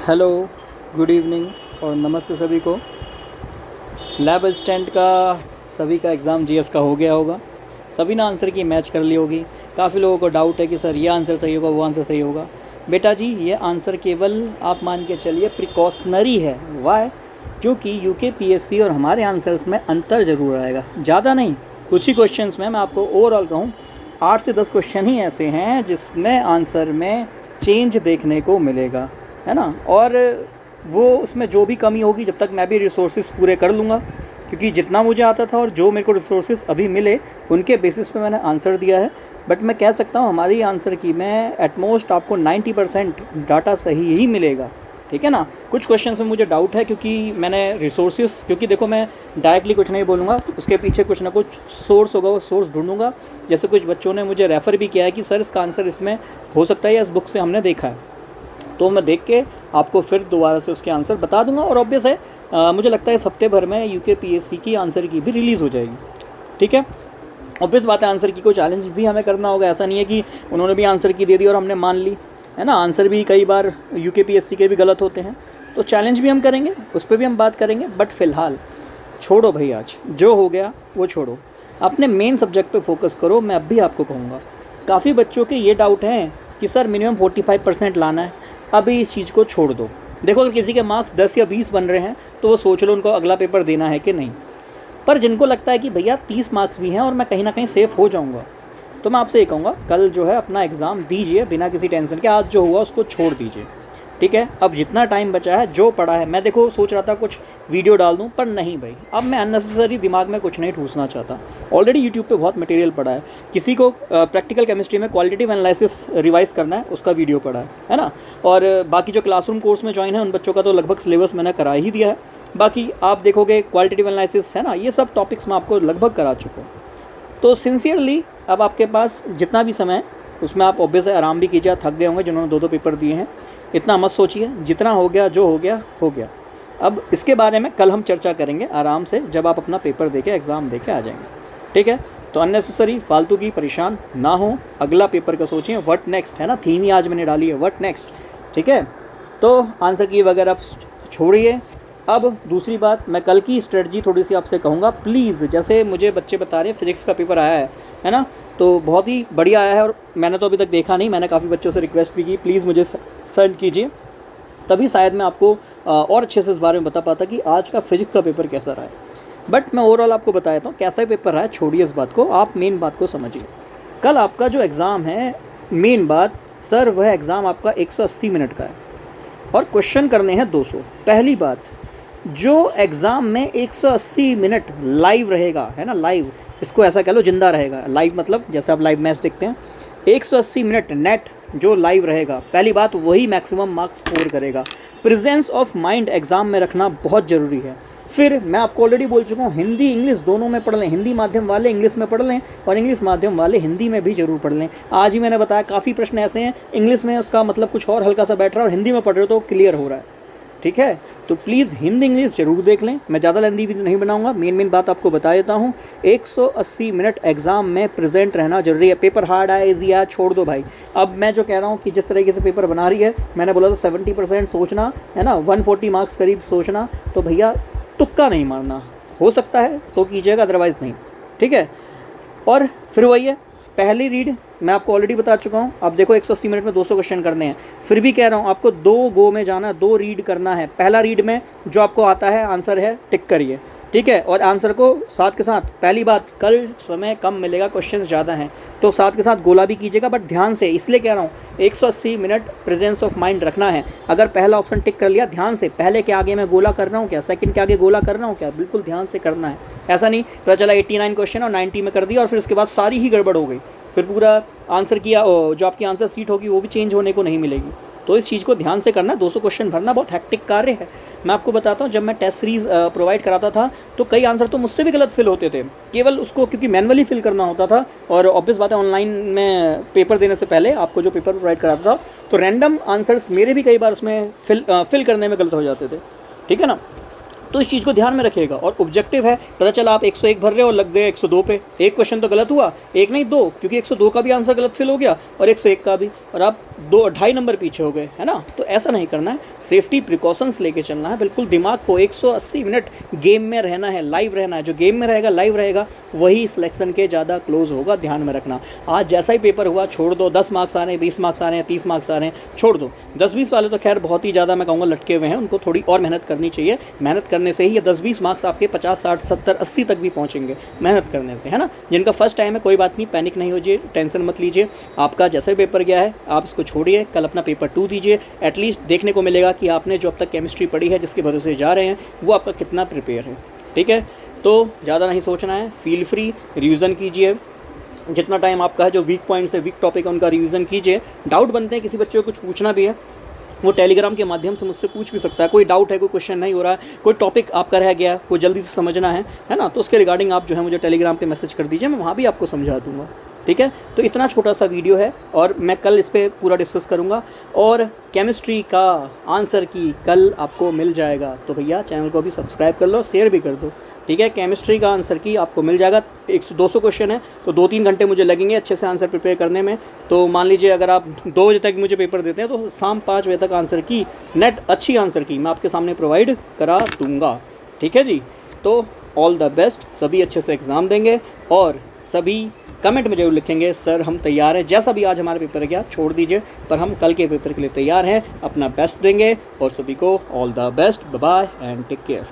Hello, good evening और नमस्ते सभी को। लैब असिस्टेंट का सभी का एग्ज़ाम जीएस का हो गया होगा। सभी ने आंसर की मैच कर ली होगी। काफ़ी लोगों को डाउट है कि सर ये आंसर सही होगा, वो आंसर सही होगा। बेटा जी, ये आंसर केवल आप मान के चलिए प्रिकॉशनरी है। वाई? क्योंकि यूके पीएससी और हमारे आंसर्स में अंतर ज़रूर आएगा, ज़्यादा नहीं। कुछ ही क्वेश्चंस में मैं आपको ओवरऑल कहूँ 8 से 10 क्वेश्चन ही ऐसे हैं जिसमें आंसर में चेंज देखने को मिलेगा, है ना। और वो उसमें जो भी कमी होगी, जब तक मैं भी रिसोर्सेज पूरे कर लूँगा, क्योंकि जितना मुझे आता था और जो मेरे को रिसोर्सेज अभी मिले उनके बेसिस पे मैंने आंसर दिया है। बट मैं कह सकता हूँ हमारी आंसर की में एटमोस्ट आपको 90% डाटा सही ही मिलेगा, ठीक है ना। कुछ क्वेश्चन में मुझे डाउट है क्योंकि मैंने रिसोर्सेज, क्योंकि देखो मैं डायरेक्टली कुछ नहीं बोलूँगा, उसके पीछे कुछ ना कुछ सोर्स होगा, वो सोर्स ढूंढूंगा। जैसे कुछ बच्चों ने मुझे रेफ़र भी किया है कि सर इसका आंसर इसमें हो सकता है या इस बुक से हमने देखा है, तो मैं देख के आपको फिर दोबारा से उसके आंसर बता दूंगा। और ऑब्वियस है मुझे लगता है इस हफ्ते भर में यूके पीएससी की आंसर की भी रिलीज़ हो जाएगी, ठीक है। ऑब्वियस बात है, आंसर की कोई चैलेंज भी हमें करना होगा। ऐसा नहीं है कि उन्होंने भी आंसर की दे दी और हमने मान ली, है ना। आंसर भी कई बार यूके पीएससी के भी गलत होते हैं, तो चैलेंज भी हम करेंगे, उस पर भी हम बात करेंगे। बट फ़िलहाल छोड़ो भाई, आज जो हो गया वो छोड़ो, अपने मेन सब्जेक्ट पे फोकस करो। मैं अब भी आपको कहूँगा, काफ़ी बच्चों के ये डाउट हैं कि सर मिनिमम 45% लाना है। अभी इस चीज़ को छोड़ दो। देखो, अगर किसी के मार्क्स 10 या 20 बन रहे हैं तो वो सोच लो उनको अगला पेपर देना है कि नहीं। पर जिनको लगता है कि भैया 30 मार्क्स भी हैं और मैं कहीं ना कहीं सेफ़ हो जाऊंगा, तो मैं आपसे ये कहूँगा कल जो है अपना एग्ज़ाम दीजिए बिना किसी टेंशन के। आज जो हुआ उसको छोड़ दीजिए, ठीक है। अब जितना टाइम बचा है, जो पड़ा है, मैं देखो सोच रहा था कुछ वीडियो डाल दूं, पर नहीं भाई, अब मैं अननेसेसरी दिमाग में कुछ नहीं ठूसना चाहता। ऑलरेडी यूट्यूब पे बहुत मटेरियल पड़ा है। किसी को प्रैक्टिकल केमिस्ट्री में क्वालिटेटिव एनालिसिस रिवाइज करना है, उसका वीडियो पड़ा है ना। और बाकी जो क्लासरूम कोर्स में ज्वाइन है उन बच्चों का तो लगभग सिलेबस मैंने करा ही दिया है। बाकी आप देखोगे क्वालिटेटिव एनालिसिस, है ना, ये सब टॉपिक्स मैं आपको लगभग करा चुका हूँ। तो सिंसियरली अब आपके पास जितना भी समय है उसमें आप ऑब्वियस आराम भी कीजिए। थक गए होंगे जिन्होंने 2-2 पेपर दिए हैं, इतना मत सोचिए। जितना हो गया, जो हो गया हो गया। अब इसके बारे में कल हम चर्चा करेंगे आराम से, जब आप अपना पेपर देके एग्ज़ाम देके आ जाएंगे, ठीक है। तो अननेसेसरी फालतू की परेशान ना हो, अगला पेपर का सोचिए, व्हाट नेक्स्ट, है ना। थीम ही आज मैंने डाली है, व्हाट नेक्स्ट, ठीक है। तो आंसर की वगैरह आप छोड़िए। अब दूसरी बात, मैं कल की स्ट्रेटजी थोड़ी सी आपसे कहूँगा प्लीज़। जैसे मुझे बच्चे बता रहे हैं फिजिक्स का पेपर आया है ना, तो बहुत ही बढ़िया आया है और मैंने तो अभी तक देखा नहीं। मैंने काफ़ी बच्चों से रिक्वेस्ट भी की, प्लीज़ मुझे सेंड कीजिए, तभी शायद मैं आपको और अच्छे से इस बारे में बता पाता कि आज का फिजिक्स का पेपर कैसा रहा है। बट मैं ओवरऑल आपको बता देता हूँ कैसा पेपर रहा है। छोड़िए इस बात को, आप मेन बात को समझिए। कल आपका जो एग्ज़ाम है, मेन बात सर, वह एग्ज़ाम आपका 180 मिनट का है और क्वेश्चन करने हैं 200। पहली बात, जो एग्ज़ाम में 180 मिनट लाइव रहेगा, है ना, लाइव, इसको ऐसा कह लो जिंदा रहेगा। लाइव मतलब जैसे आप लाइव मैच देखते हैं, 180 मिनट नेट जो लाइव रहेगा, पहली बात वही मैक्सिमम मार्क्स स्कोर करेगा। प्रेजेंस ऑफ माइंड एग्ज़ाम में रखना बहुत ज़रूरी है। फिर मैं आपको ऑलरेडी बोल चुका हूँ, हिंदी इंग्लिश दोनों में पढ़ लें। हिंदी माध्यम वाले इंग्लिश में पढ़ लें और इंग्लिश माध्यम वाले हिंदी में भी ज़रूर पढ़ लें। आज ही मैंने बताया काफ़ी प्रश्न ऐसे हैं इंग्लिश में उसका मतलब कुछ और हल्का सा बैठ रहा है और हिंदी में पढ़ रहे हो तो क्लियर हो रहा है, ठीक है। तो प्लीज़ हिंदी इंग्लिश ज़रूर देख लें। मैं ज़्यादा लेंदी वीडियो नहीं बनाऊंगा, मेन बात आपको बता देता हूँ। 180 मिनट एग्ज़ाम में प्रेजेंट रहना जरूरी है। पेपर हार्ड आया, इजी आया, छोड़ दो भाई। अब मैं जो कह रहा हूँ कि जिस तरीके से पेपर बना रही है, मैंने बोला तो 70% सोचना, है ना, 140 मार्क्स करीब सोचना। तो भैया तुक्का नहीं मारना, हो सकता है तो कीजिएगा, अदरवाइज़ नहीं, ठीक है। और फिर वही है, पहली रीड मैं आपको ऑलरेडी बता चुका हूँ। आप देखो 180 मिनट में 200 क्वेश्चन करने हैं, फिर भी कह रहा हूँ आपको 2 गो में जाना, 2 रीड करना है। पहला रीड में जो आपको आता है आंसर है टिक करिए, ठीक है। और आंसर को साथ के साथ, पहली बात, कल समय कम मिलेगा, क्वेश्चंस ज़्यादा हैं, तो साथ के साथ गोला भी कीजिएगा। बट ध्यान से, इसलिए कह रहा हूँ 180 मिनट प्रेजेंस ऑफ माइंड रखना है। अगर पहला ऑप्शन टिक कर लिया, ध्यान से, पहले के आगे मैं गोला कर रहा हूँ क्या, सेकंड के आगे गोला कर रहा हूँ क्या, बिल्कुल ध्यान से करना है। ऐसा नहीं पता चला 89 क्वेश्चन और 90 में कर दिया और फिर उसके बाद सारी ही गड़बड़ हो गई, फिर पूरा आंसर किया, जो आपकी आंसर सीट होगी वो भी चेंज होने को नहीं मिलेगी। तो इस चीज़ को ध्यान से करना। 200 क्वेश्चन भरना बहुत हेक्टिक कार्य है। मैं आपको बताता हूँ, जब मैं टेस्ट सीरीज़ प्रोवाइड कराता था तो कई आंसर तो मुझसे भी गलत फिल होते थे, केवल उसको क्योंकि मैनुअली फिल करना होता था। और ऑब्वियस बात है, ऑनलाइन में पेपर देने से पहले आपको जो पेपर प्रोवाइड कराता था तो रैंडम आंसर्स मेरे भी कई बार उसमें फिल करने में गलत हो जाते थे, ठीक है ना। तो इस चीज़ को ध्यान में रखिएगा। और ऑब्जेक्टिव है, पता चला आप 101 भर रहे हो और लग गए 102 पे, एक क्वेश्चन तो गलत हुआ, एक नहीं दो, क्योंकि 102 का भी आंसर गलत फिल हो गया और 101 का भी, और आप 2-2.5 नंबर पीछे हो गए, है ना। तो ऐसा नहीं करना है, सेफ्टी प्रिकॉशंस लेके चलना है, बिल्कुल दिमाग को 180 मिनट गेम में रहना है, लाइव रहना है। जो गेम में रहेगा, लाइव रहेगा, वही सिलेक्शन के ज़्यादा क्लोज होगा, ध्यान में रखना। आज जैसा ही पेपर हुआ छोड़ दो, 10 मार्क्स आ रहे हैं, 20 मार्क्स आ रहे हैं, 30 मार्क्स आ रहे हैं, छोड़ दो। 10-20 वाले तो खैर बहुत ही ज़्यादा मैं कहूँगा लटके हुए हैं, उनको थोड़ी और मेहनत करनी चाहिए। मेहनत करने से ही ये 10-20 मार्क्स आपके 50, 60, 70, 80 तक भी पहुँचेंगे मेहनत करने से, है ना। जिनका फर्स्ट टाइम है कोई बात नहीं, पैनिक नहीं होइए, टेंशन मत लीजिए। आपका जैसे ही पेपर गया है आप इसको छोड़िए, कल अपना पेपर 2 दीजिए। एटलीस्ट देखने को मिलेगा कि आपने जो अब तक केमिस्ट्री पढ़ी है, जिसके भरोसे जा रहे हैं, वो आपका कितना प्रिपेयर है। ठीक है, तो ज़्यादा नहीं सोचना है, फील फ्री, रिवीजन कीजिए। जितना टाइम आपका है, जो वीक पॉइंट्स है, वीक टॉपिक है, उनका रिवीजन कीजिए। डाउट बनते हैं, किसी बच्चे को कुछ पूछना भी है, वो टेलीग्राम के माध्यम से मुझसे पूछ भी सकता है। कोई डाउट है, कोई क्वेश्चन नहीं हो रहा है, कोई टॉपिक आपका रह गया, कोई जल्दी से समझना है ना, तो उसके रिगार्डिंग आप जो है मुझे टेलीग्राम पे मैसेज कर दीजिए, मैं वहाँ भी आपको समझा दूँगा। ठीक है, तो इतना छोटा सा वीडियो है और मैं कल इस पर पूरा डिस्कस करूँगा। और केमिस्ट्री का आंसर की कल आपको मिल जाएगा, तो भैया चैनल को भी सब्सक्राइब कर लो, शेयर भी कर दो। ठीक है, केमिस्ट्री का आंसर की आपको मिल जाएगा। 100-200 क्वेश्चन है, तो 2-3 घंटे मुझे लगेंगे अच्छे से आंसर प्रिपेयर करने में। तो मान लीजिए अगर आप 2 बजे तक मुझे पेपर देते हैं, तो शाम 5 बजे तक आंसर की नेट अच्छी आंसर की मैं आपके सामने प्रोवाइड करा दूँगा। ठीक है जी, तो ऑल द बेस्ट, सभी अच्छे से एग्ज़ाम देंगे और सभी कमेंट में जरूर लिखेंगे सर हम तैयार हैं। जैसा भी आज हमारा पेपर गया छोड़ दीजिए, पर हम कल के पेपर के लिए तैयार हैं, अपना बेस्ट देंगे। और सभी को all the best, bye bye and take care.